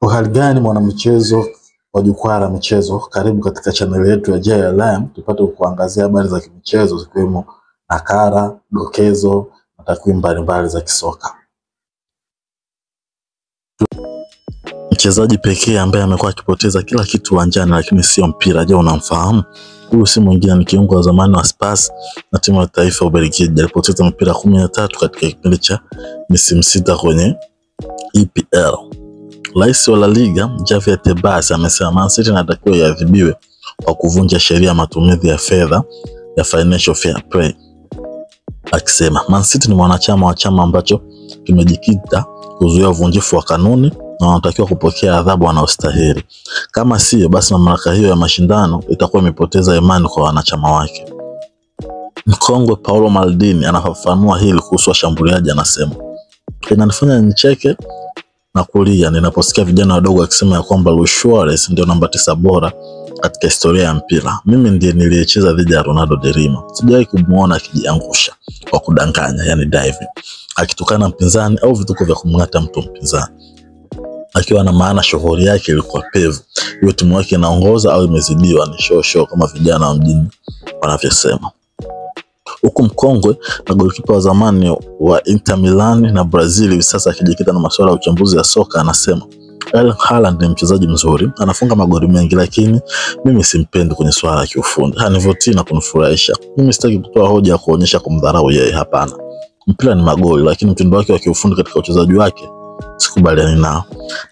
Hali gani mwanamichezo wa jukwaa la michezo, karibu katika channel yetu ya JLM tupate kuangazia habari za kimichezo zikiwemo nakala, dokezo na takwimu mbalimbali za kisoka. Mchezaji pekee ambaye amekuwa akipoteza kila kitu uwanjani lakini sio mpira, je, unamfahamu? Huyu si mwingine ni kiungo wa zamani wa Spurs na timu ya taifa ya Ubelgiji. Alipoteza mpira 13 katika kipindi cha misimu 6 kwenye EPL. Rais wa La Liga Javier Tebas amesema Man City inatakiwa iadhibiwe kwa kuvunja sheria ya matumizi ya fedha ya financial fair play. Akisema Man City ni mwanachama wa chama ambacho kimejikita kuzuia uvunjifu wa kanuni na wanatakiwa kupokea adhabu wanaostahili. Kama sio, basi mamlaka hiyo ya mashindano itakuwa imepoteza imani kwa wanachama wake. Mkongwe Paolo Maldini anafafanua hili kuhusu washambuliaji, anasema inanifanya nicheke na kulia ninaposikia vijana wadogo wakisema ya kwamba Luis Suarez ndio namba 9 bora katika historia ya mpira. Mimi ndiye niliyecheza dhidi ya Ronaldo de Lima. Sijawahi kumuona akijiangusha kwa kudanganya, yani diving, akitukana mpinzani au vituko vya kumngata mtu mpinzani. Akiwa na maana shughuli yake ilikuwa pevu. Hiyo timu yake inaongoza au imezidiwa ni show kama vijana wa mjini wanavyosema. Huku mkongwe na golikipa wa zamani wa Inter Milan na Brazil hivi sasa akijikita na masuala ya uchambuzi ya soka, anasema Erling Haaland ni mchezaji mzuri, anafunga magoli mengi, lakini mimi simpendi kwenye swala la kiufundi. Hanivutii na kunifurahisha. Mimi sitaki kutoa hoja ya kuonyesha kumdharau yeye, hapana. Mpira ni magoli, lakini mtindo wake wa kiufundi katika uchezaji wake sikubaliani nao.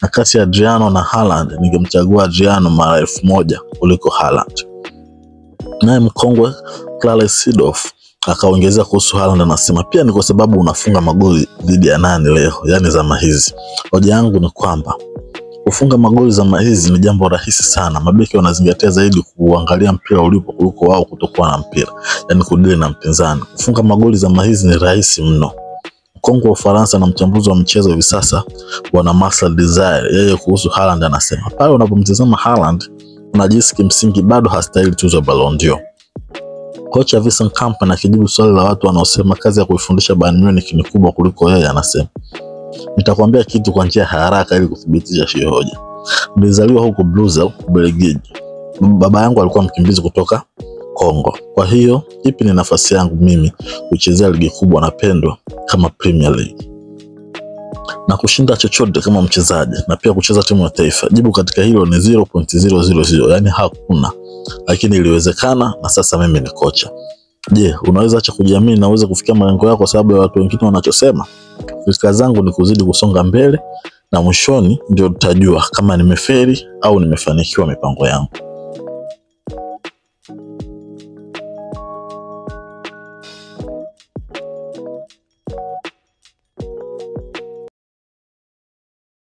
Na kati ya Adriano na Haaland, ningemchagua Adriano mara 1000 kuliko Haaland. Naye mkongwe Clarence Seedorf akaongezea kuhusu Haaland, anasema pia ni kwa sababu unafunga magoli dhidi ya nani leo, yani zama hizi. Hoja yangu ni kwamba kufunga magoli zama hizi ni jambo rahisi sana. Mabeki wanazingatia zaidi kuangalia mpira ulipo kuliko wao kutokuwa na mpira, yani kudili na mpinzani. Kufunga magoli zama hizi ni rahisi mno. Mkongwe wa Ufaransa na mchambuzi wa mchezo hivi sasa bwana Marcel Desire, yeye kuhusu Haaland anasema pale unapomtazama Haaland unajisikia kimsingi bado hastahili tuzo ya Ballon d'Or. Kocha Vincent Kompany akijibu swali la watu wanaosema kazi ya kuifundisha Bayern Munich ni kubwa kuliko yeye, anasema nitakwambia kitu kwa njia haraka ili kuthibitisha hiyo hoja. Nilizaliwa huko Brussels, Ubelgiji. Baba yangu alikuwa mkimbizi kutoka Kongo. Kwa hiyo ipi ni nafasi yangu mimi kuchezea ligi kubwa na pendwa kama Premier League na kushinda chochote kama mchezaji na pia kucheza timu ya taifa? Jibu katika hilo ni 0.000, yani hakuna. Lakini iliwezekana na sasa mimi ni kocha. Je, unaweza acha kujiamini na uweze kufikia malengo yako kwa sababu ya watu wengine wanachosema? Fikra zangu ni kuzidi kusonga mbele na mwishoni ndio tutajua kama nimefeli au nimefanikiwa mipango yangu.